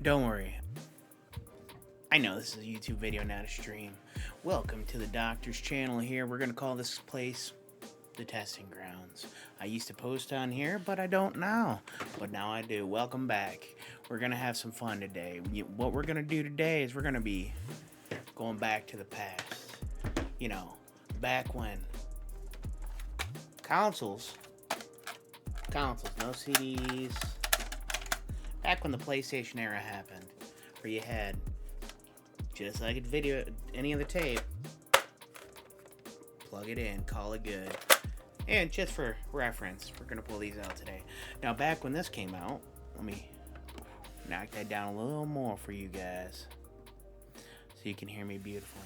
Don't worry. I know this is a YouTube video, not a stream. Welcome to the Doctor's channel here. We're going to call this place the Testing Grounds. I used to post on here, but I don't now. But now I do. Welcome back. We're going to have some fun today. What we're going to do today is we're going to be going back to the past. You know, back when consoles, no CDs, back when the PlayStation era happened, where you had, just like a video, any other tape, plug it in, call it good. And just for reference, we're going to pull these out today. Now, back when this came out, let me knock that down a little more for you guys so you can hear me beautifully.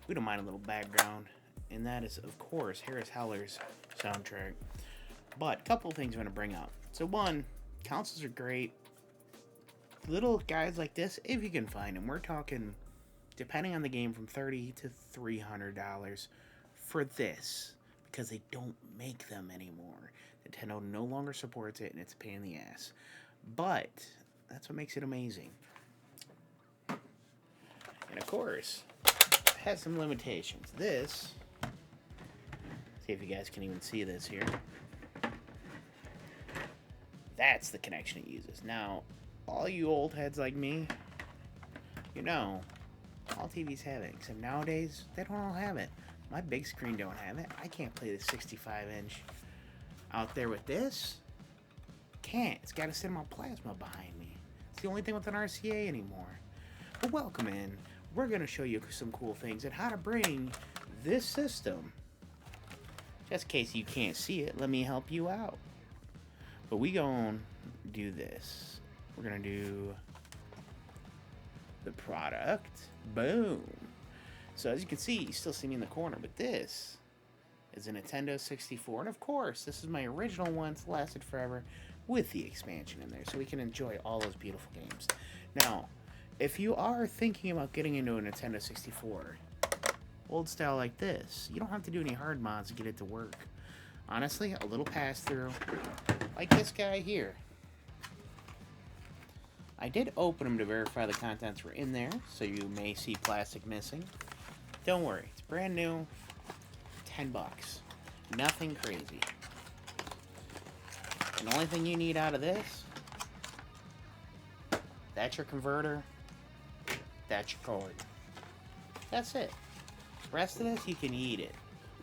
We don't mind a little background, and that is, of course, Harris Heller's soundtrack. But a couple of things I'm going to bring up. So, one, consoles are great. Little guys like this, if you can find them, we're talking, depending on the game, from $30 to $300 for this, because they don't make them anymore. Nintendo no longer supports it, and it's a pain in the ass. But that's what makes it amazing. And of course, it has some limitations. This, see if you guys can even see this here. That's the connection it uses. Now, all you old heads like me, you know, all TVs have it, except nowadays, they don't all have it. My big screen don't have it. I can't play the 65-inch out there with this. Can't. It's got a cinema plasma behind me. It's the only thing with an RCA anymore. But welcome in. We're going to show you some cool things and how to bring this system. Just in case you can't see it, let me help you out. But we gonna do this. We're gonna do the product. Boom. So as you can see, you still see me in the corner, but this is a Nintendo 64. And of course, this is my original one. It's lasted forever with the expansion in there, so we can enjoy all those beautiful games. Now, if you are thinking about getting into a Nintendo 64, old style like this, you don't have to do any hard mods to get it to work. Honestly, a little pass-through, like this guy here. I did open them to verify the contents were in there, so you may see plastic missing. Don't worry, it's brand new, $10. Nothing crazy. And the only thing you need out of this, that's your converter, that's your cord. That's it. The rest of this, you can eat it.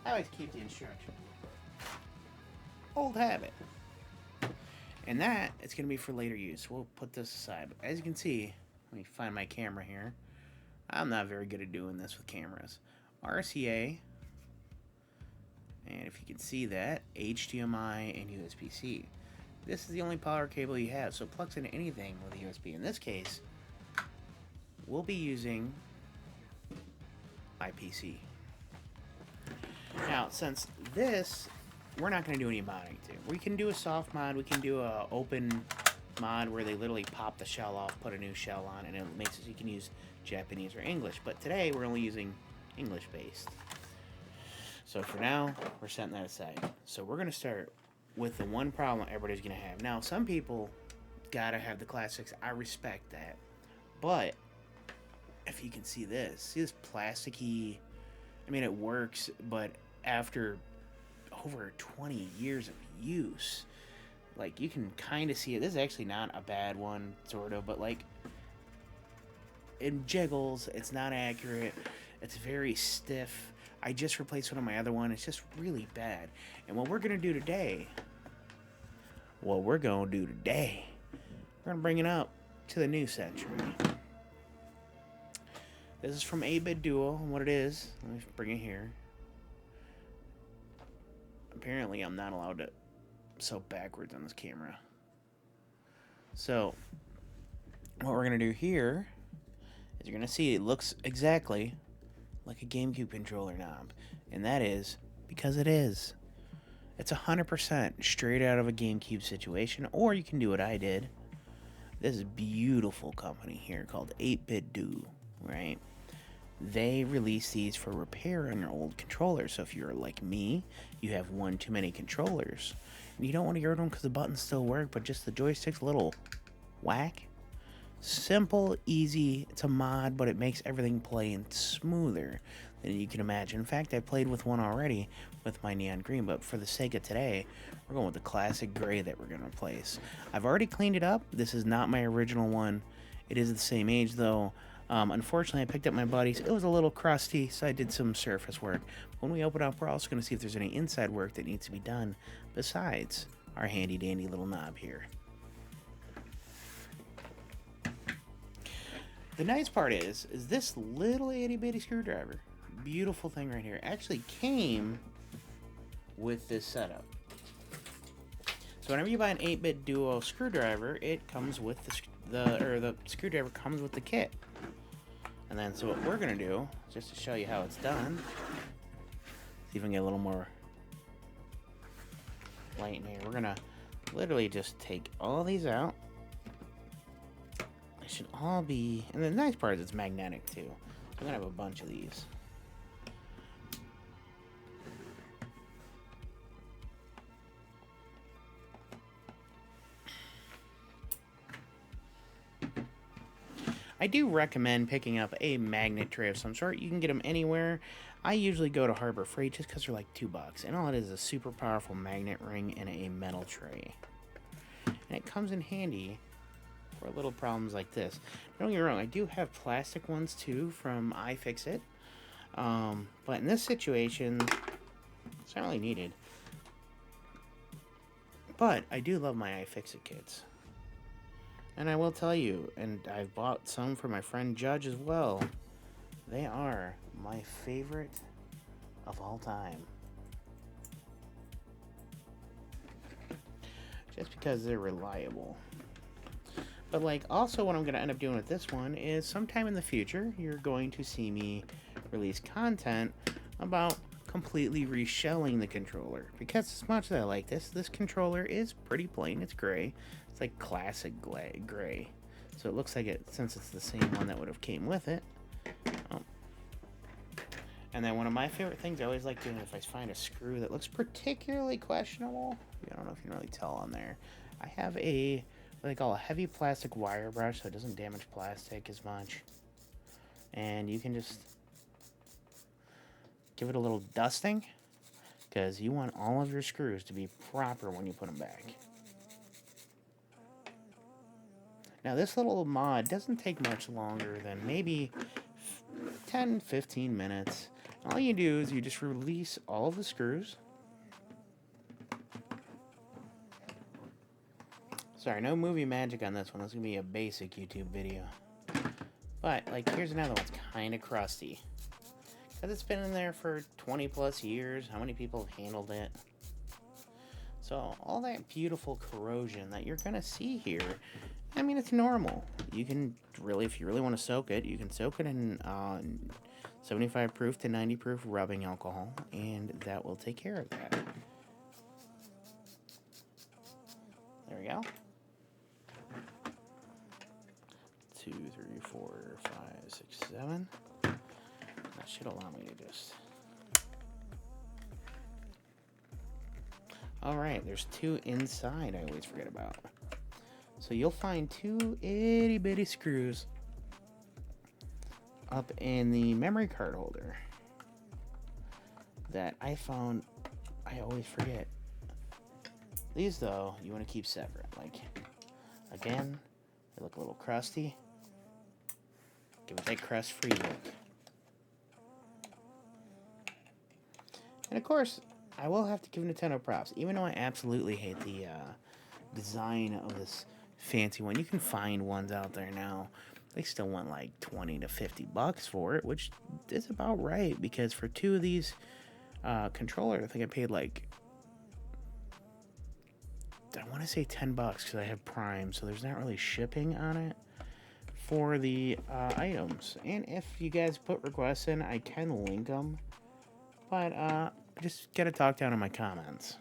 I always keep the instructions. Old habit. And that is going to be for later use. We'll put this aside. But as you can see, let me find my camera here. I'm not very good at doing this with cameras. RCA. And if you can see that, HDMI and USB-C. This is the only power cable you have, so it plugs into anything with a USB. In this case, we'll be using my PC. Now, since this, we're not going to do any modding to. We can do a soft mod, we can do a open mod where they literally pop the shell off, put a new shell on, and it makes it so you can use Japanese or English. But today, we're only using English-based. So for now, we're setting that aside. So we're going to start with the one problem everybody's going to have. Now, some people gotta have the classics. I respect that. But if you can see this plasticky, I mean, it works, but after over 20 years of use, like, you can kind of see it. This is actually not a bad one, sort of, but like, it jiggles. It's not accurate. It's very stiff. I just replaced one of my other one. It's just really bad. And what we're gonna do today, we're gonna bring it up to the new century. This is from 8-Bit Duo, and what it is, let me bring it here. Apparently, I'm not allowed to sew backwards on this camera. So, what we're going to do here is you're going to see it looks exactly like a GameCube controller knob. And that is because it is. It's 100% straight out of a GameCube situation, or you can do what I did. This is a beautiful company here called 8-Bit Duo, right? They release these for repair on your old controllers. So if you're like me, you have one too many controllers, and you don't want to get rid of them because the buttons still work, but just the joystick's a little whack, Simple, easy. It's a mod, but it makes everything play smoother than you can imagine. In fact, I played with one already with my neon green, but for the sake of today, we're going with the classic gray that we're going to replace. I've already cleaned it up. This is not my original one. It is the same age, though. Unfortunately, I picked up my buddy's. It was a little crusty, so I did some surface work. When we open up, we're also going to see if there's any inside work that needs to be done besides our handy-dandy little knob here. The nice part is this little itty-bitty screwdriver, beautiful thing right here, actually came with this setup. So whenever you buy an 8-bit duo screwdriver, it comes with the screwdriver comes with the kit. And then, so what we're gonna do, just to show you how it's done, see if we can get a little more light in here. We're gonna literally just take all these out. It should all be, and the nice part is it's magnetic too. I'm gonna have a bunch of these. I do recommend picking up a magnet tray of some sort. You can get them anywhere. I usually go to Harbor Freight just because they're like $2. And all it is a super powerful magnet ring and a metal tray. And it comes in handy for little problems like this. Don't get me wrong, I do have plastic ones too from iFixit. But in this situation, it's not really needed. But I do love my iFixit kits. And I will tell you, and I've bought some for my friend Judge as well, they are my favorite of all time. Just because they're reliable. But like, also what I'm going to end up doing with this one is sometime in the future, you're going to see me release content about completely reshelling the controller. Because as much as I like this controller is pretty plain, it's gray. It's like classic gray. So it looks like it, since it's the same one that would have came with it. And then one of my favorite things I always like doing if I find a screw that looks particularly questionable, I don't know if you can really tell on there, I have what they call a heavy plastic wire brush so it doesn't damage plastic as much. And you can just give it a little dusting, because you want all of your screws to be proper when you put them back. Now this little mod doesn't take much longer than maybe 10-15 minutes. All you do is you just release all of the screws. Sorry, no movie magic on this one. This is going to be a basic YouTube video. But, like, here's another one that's kind of crusty. Because it's been in there for 20 plus years. How many people have handled it? So, all that beautiful corrosion that you're going to see here, I mean, it's normal. You can really, if you really want to soak it, you can soak it in 75 proof to 90 proof rubbing alcohol, and that will take care of that. There we go. 2, 3, 4, 5, 6, 7. That should allow me to just... Alright, there's 2 inside I always forget about. So you'll find 2 itty bitty screws up in the memory card holder that I found I always forget. These though, you want to keep separate. Like, again, they look a little crusty. Give it that crust-free look. And of course, I will have to give Nintendo props. Even though I absolutely hate the design of this fancy one. You can find ones out there now. They still want like 20 to 50 bucks for it, which is about right, because for 2 of these controllers, I think I paid like, I want to say 10 bucks because I have Prime, so there's not really shipping on it for the items. And if you guys put requests in, I can link them, but just get a talk down in my comments.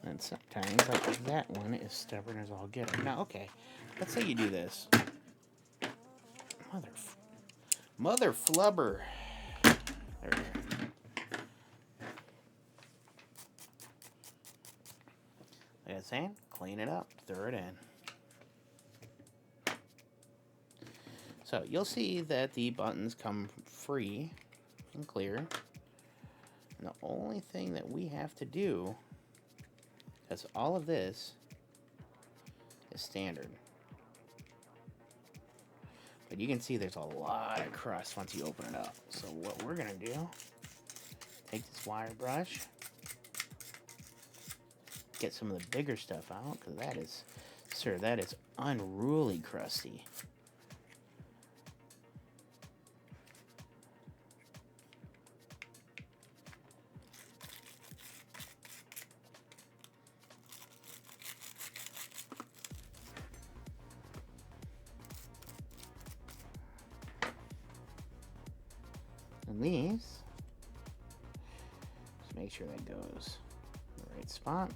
And sometimes, like, that one is stubborn as all get. Now, okay, let's say you do this. Mother flubber. There we go. saying? Clean it up, throw it in. So you'll see that the buttons come free and clear. And the only thing that we have to do, because all of this is standard. But you can see there's a lot of crust once you open it up. So what we're gonna do, take this wire brush, get some of the bigger stuff out, because that is, sir, that is unruly crusty. And these, just make sure that goes in the right spot.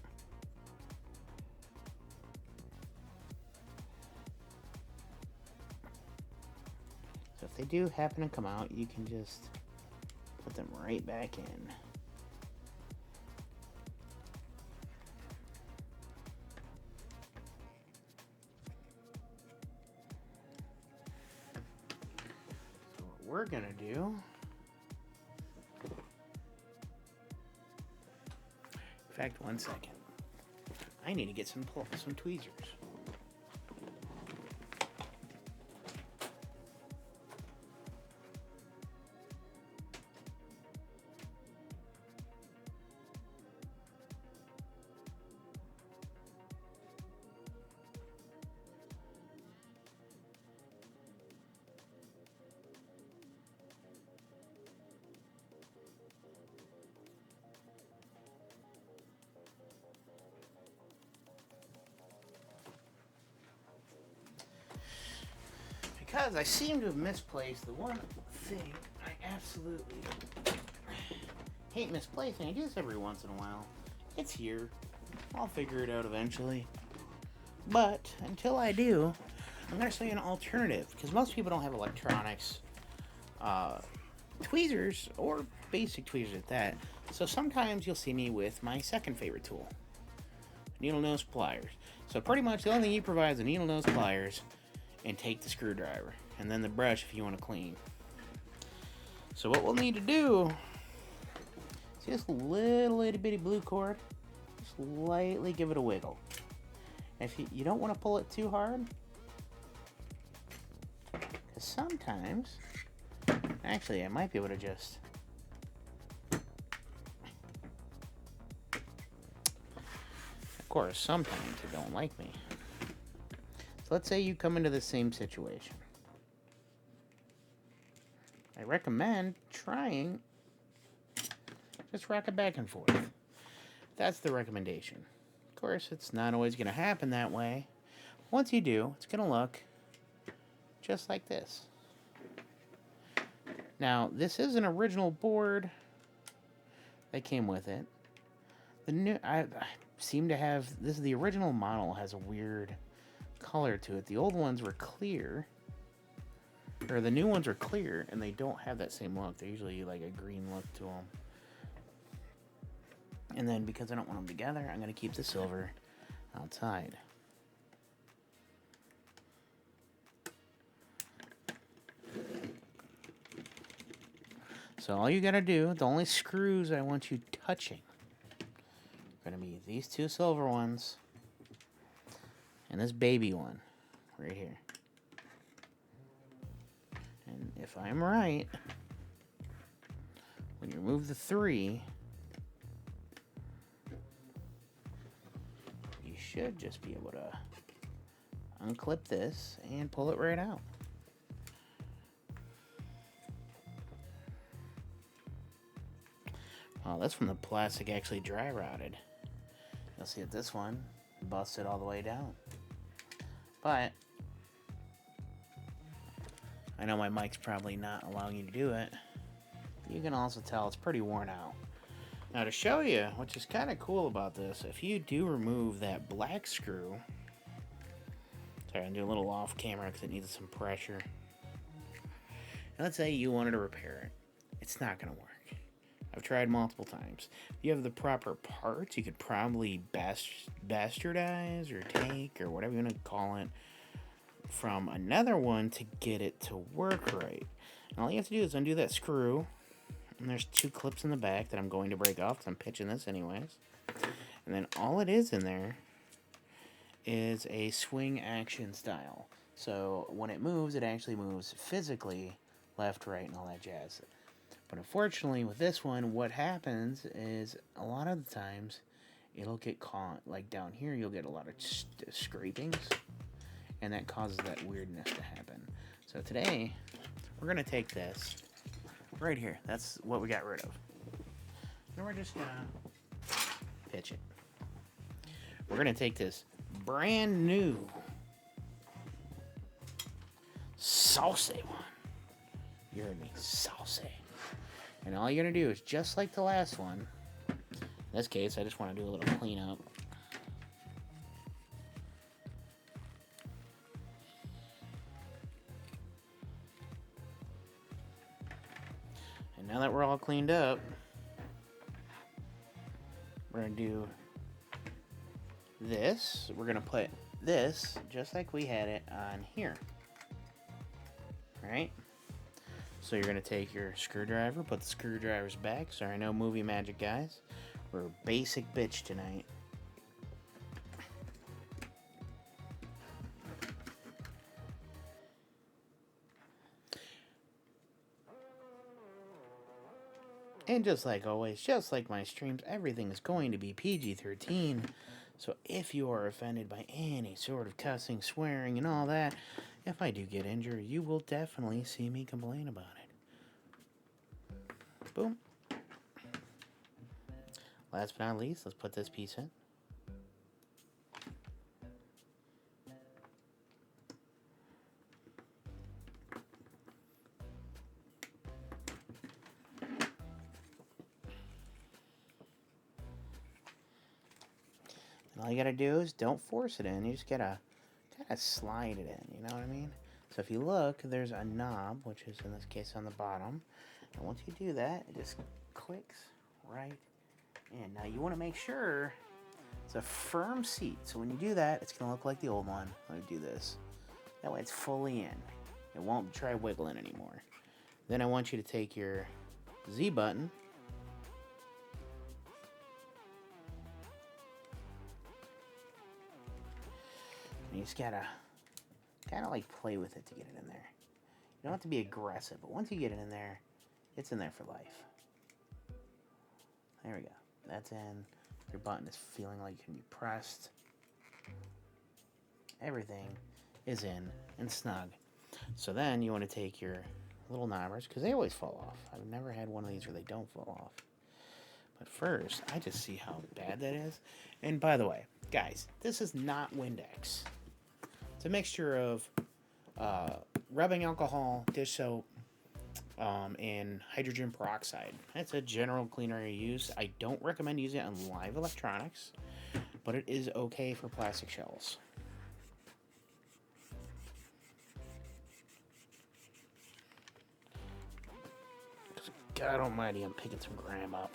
So if they do happen to come out, you can just put them right back in. So what we're gonna do, in fact, one second. I need to get some tweezers. Because I seem to have misplaced the one thing I absolutely hate misplacing. I do this every once in a while. It's here. I'll figure it out eventually. But until I do, I'm going to show you an alternative. Because most people don't have electronics, tweezers, or basic tweezers at that. So sometimes you'll see me with my second favorite tool, needle nose pliers. So pretty much the only thing you provide is the needle nose pliers and take the screwdriver, and then the brush if you want to clean. So what we'll need to do, see this little itty bitty blue cord, just lightly give it a wiggle. And if you don't want to pull it too hard, because sometimes, actually I might be able to just, of course sometimes they don't like me. So let's say you come into the same situation. I recommend trying, just rock it back and forth. That's the recommendation. Of course, it's not always going to happen that way. Once you do, it's going to look just like this. Now, this is an original board that came with it. The new, I seem to have, this is the original model, has a weird color to it. The old ones were clear, or the new ones are clear, and they don't have that same look. They're usually like a green look to them. And then because I don't want them together, I'm going to keep the silver outside. So all you got to do, the only screws I want you touching are going to be these two silver ones and this baby one right here. And if I'm right, when you remove the 3, you should just be able to unclip this and pull it right out. Well, that's from the plastic actually dry rotted. You'll see that this one busted all the way down. But I know my mic's probably not allowing you to do it. But you can also tell it's pretty worn out. Now to show you, which is kind of cool about this, if you do remove that black screw, sorry, I'm doing a little off camera because it needs some pressure. Now, let's say you wanted to repair it. It's not going to work. I've tried multiple times. If you have the proper parts, you could probably bastardize or take or whatever you want to call it from another one to get it to work right. And all you have to do is undo that screw. And there's 2 clips in the back that I'm going to break off because I'm pitching this anyways. And then all it is in there is a swing action style. So when it moves, it actually moves physically left, right, and all that jazz. But unfortunately, with this one, what happens is a lot of the times it'll get caught. Like down here, you'll get a lot of scrapings, and that causes that weirdness to happen. So today, we're going to take this right here. That's what we got rid of. And we're just going to pitch it. We're going to take this brand new Saucy one. You heard me, Saucy. And all you're going to do is just like the last one. In this case, I just want to do a little cleanup. And now that we're all cleaned up, we're going to do this. We're going to put this just like we had it on here. Right? So you're going to take your screwdriver, put the screwdrivers back. Sorry, no movie magic, guys. We're a basic bitch tonight. And just like always, just like my streams, everything is going to be PG-13. So if you are offended by any sort of cussing, swearing, and all that, if I do get injured, you will definitely see me complain about it. Boom. Last but not least, let's put this piece in. And all you gotta do is don't force it in. You just gotta kind of slide it in, you know what I mean? So if you look, there's a knob, which is in this case on the bottom. And once you do that, it just clicks right in. Now you want to make sure it's a firm seat. So when you do that, it's going to look like the old one. Let me do this. That way it's fully in. It won't try wiggling anymore. Then I want you to take your Z button. And you just gotta kind of like play with it to get it in there. You don't have to be aggressive, but once you get it in there, it's in there for life. There we go. That's in. Your button is feeling like it can be pressed. Everything is in and snug. So then you want to take your little knobbers, because they always fall off. I've never had one of these where they don't fall off. But first, I just see how bad that is. And by the way, guys, this is not Windex. It's a mixture of rubbing alcohol, dish soap, and hydrogen peroxide. That's a general cleaner I use. I don't recommend using it on live electronics, but it is okay for plastic shells. God almighty, I'm picking some graham up.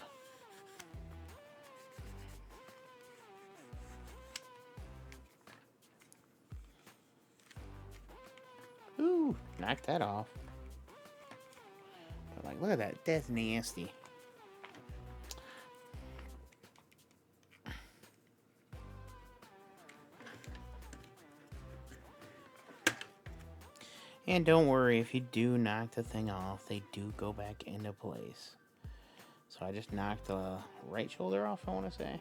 Ooh, knock that off. But like, look at that. That's nasty. And don't worry, if you do knock the thing off, they do go back into place. So I just knocked the right shoulder off, I want to say.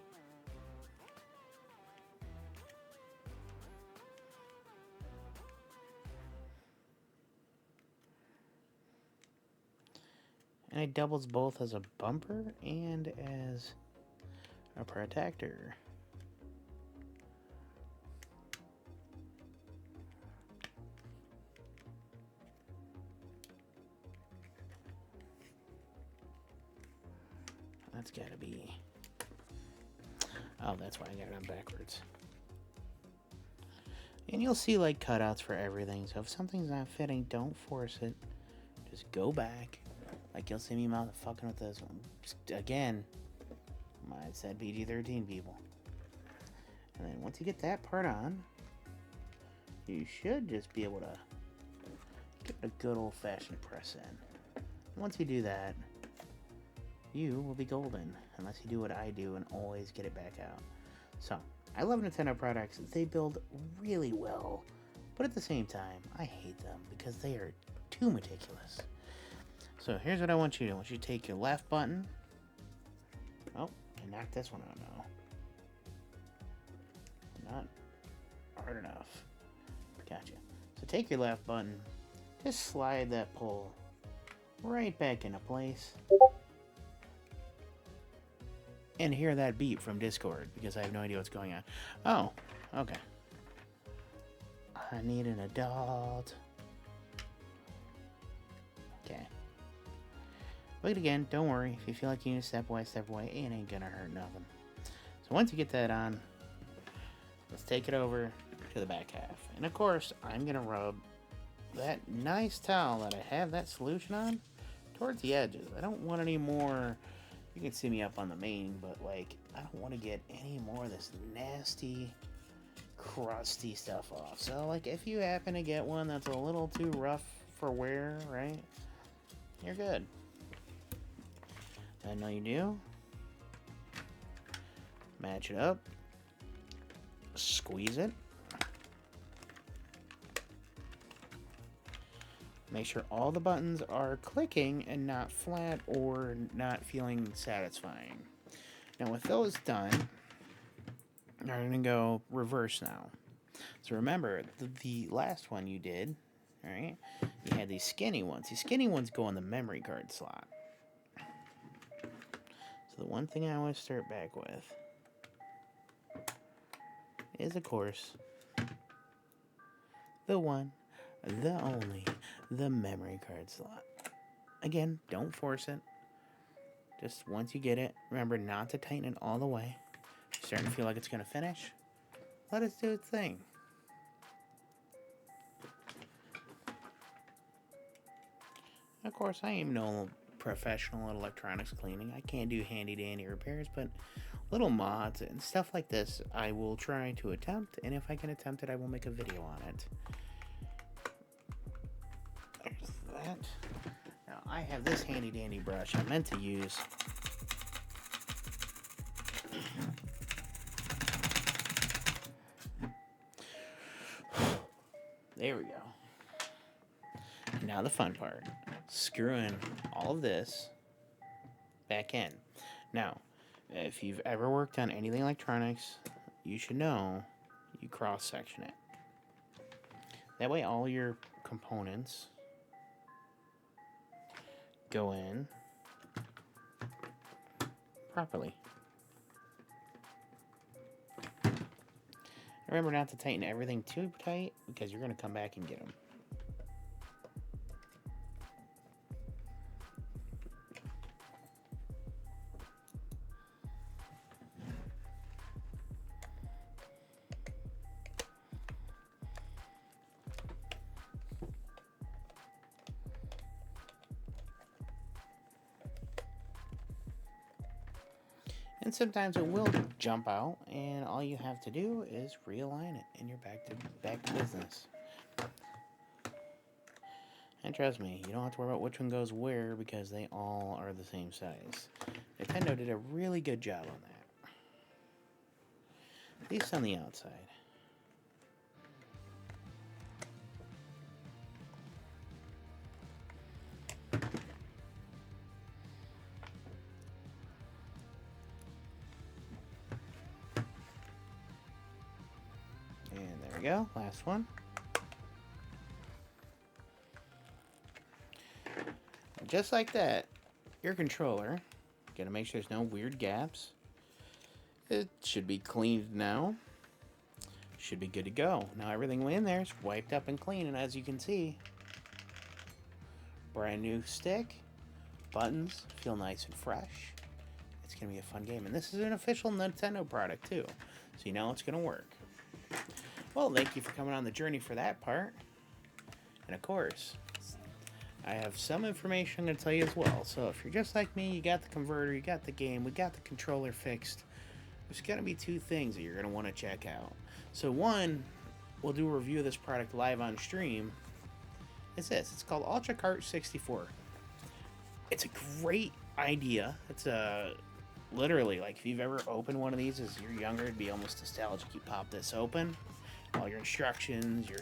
And it doubles both as a bumper and as a protector. That's gotta be... Oh, that's why I got it on backwards. And you'll see like cutouts for everything. So if something's not fitting, don't force it. Just go back, Like, you'll see me fucking with this one. Again, I said PG-13, people. And then once you get that part on, you should just be able to get a good old-fashioned press in. Once you do that, you will be golden, unless you do what I do and always get it back out. So, I love Nintendo products. They build really well, but at the same time, I hate them because they are too meticulous. So here's what I want you to do. I want you to take your left button. Oh, I knocked this one out now. Not hard enough. Gotcha. So take your left button. Just slide that pole right back into place. And hear that beep from Discord because I have no idea what's going on. Oh, okay. I need an adult. Okay. Look again, don't worry. If you feel like you need to step away, it ain't gonna hurt nothing. So once you get that on, let's take it over to the back half. And of course, I'm gonna rub that nice towel that I have that solution on towards the edges. I don't want any more. You can see me up on the main, but like, I don't want to get any more of this nasty, crusty stuff off. So like, if you happen to get one that's a little too rough for wear, right? You're good. I know you do. Match it up. Squeeze it. Make sure all the buttons are clicking and not flat or not feeling satisfying. Now with those done, I'm going to go reverse now. So remember, the last one you did, all right, you had these skinny ones. These skinny ones go in the memory card slot. So the one thing I always start back with is, of course, the one, the only, the memory card slot. Again, don't force it. Just once you get it, remember not to tighten it all the way. You're starting to feel like it's going to finish. Let it do its thing. Of course, I am no professional at electronics cleaning. I can't do handy-dandy repairs, but little mods and stuff like this I will try to attempt, and if I can attempt it, I will make a video on it. There's that. Now, I have this handy-dandy brush I meant to use. There we go. Now the fun part. Screw in all of this back in. Now, if you've ever worked on anything electronics, you should know you cross-section it. That way all your components go in properly. Remember not to tighten everything too tight because you're going to come back and get them. And sometimes it will jump out, and all you have to do is realign it, and you're back to business. And trust me, you don't have to worry about which one goes where because they all are the same size. Nintendo did a really good job on that. At least on the outside. And there we go, last one. Just like that, your controller, gotta make sure there's no weird gaps. It should be cleaned now. Should be good to go. Now everything in there is wiped up and clean, and as you can see, brand new stick, buttons, feel nice and fresh. It's gonna be a fun game, and this is an official Nintendo product too, so you know it's gonna work. Well, thank you for coming on the journey for that part, and of course, I have some information I'm going to tell you as well. So if you're just like me, you got the converter, you got the game, we got the controller fixed, there's going to be two things that you're going to want to check out. So one, we'll do a review of this product live on stream. It's this. It's called Ultra Kart 64. It's a great idea. It's a literally, like, if you've ever opened one of these as you're younger, it'd be almost nostalgic. You pop this open, all your instructions, your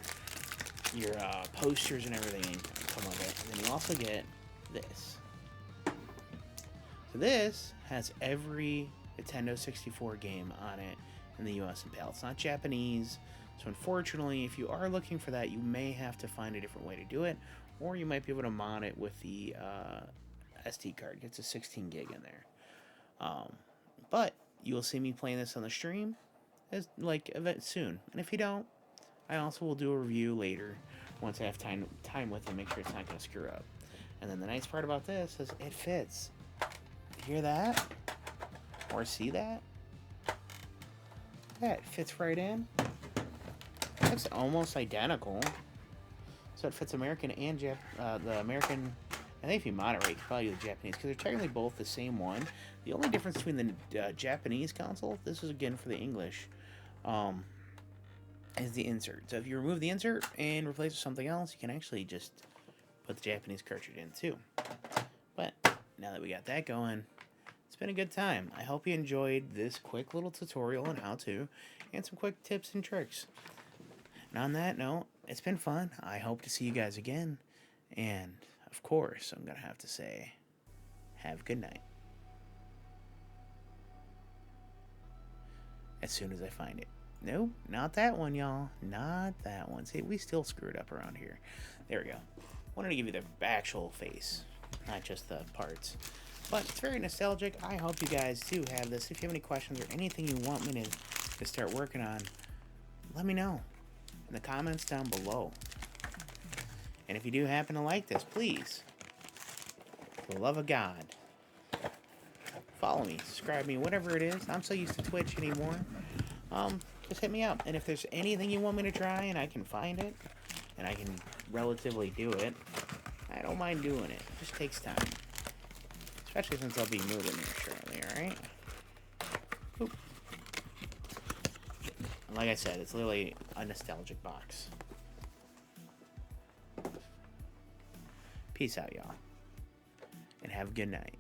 posters and everything come with it. And then you also get this. So this has every Nintendo 64 game on it in the US and PAL. It's not Japanese, so unfortunately, if you are looking for that, you may have to find a different way to do it, or you might be able to mod it with the SD card. It's a 16 gig in there. But you'll see me playing this on the stream as like event soon. And if you don't, I also will do a review later once I have time with it, make sure it's not going to screw up. And then the nice part about this is it fits. Hear that? Or see that? Yeah, it fits right in. It's almost identical. So it fits American and the American. I think if you mod it right, you can probably do the Japanese, because they're technically both the same one. The only difference between the Japanese console, this is again for the English, is the insert. So if you remove the insert and replace it with something else, you can actually just put the Japanese cartridge in too. But now that we got that going, it's been a good time. I hope you enjoyed this quick little tutorial on how to, and some quick tips and tricks. And on that note, it's been fun. I hope to see you guys again. And of course, I'm going to have to say, have a good night. As soon as I find it. Nope, not that one, y'all. Not that one. See, we still screwed up around here. There we go. Wanted to give you the actual face, not just the parts. But it's very nostalgic. I hope you guys do have this. If you have any questions or anything you want me to start working on, let me know in the comments down below. And if you do happen to like this, please, for the love of God, follow me, subscribe me, whatever it is. I'm so used to Twitch anymore. Just hit me up. And if there's anything you want me to try and I can find it, and I can relatively do it, I don't mind doing it. It just takes time. Especially since I'll be moving here shortly, alright? Like I said, it's literally a nostalgic box. Peace out, y'all. And have a good night.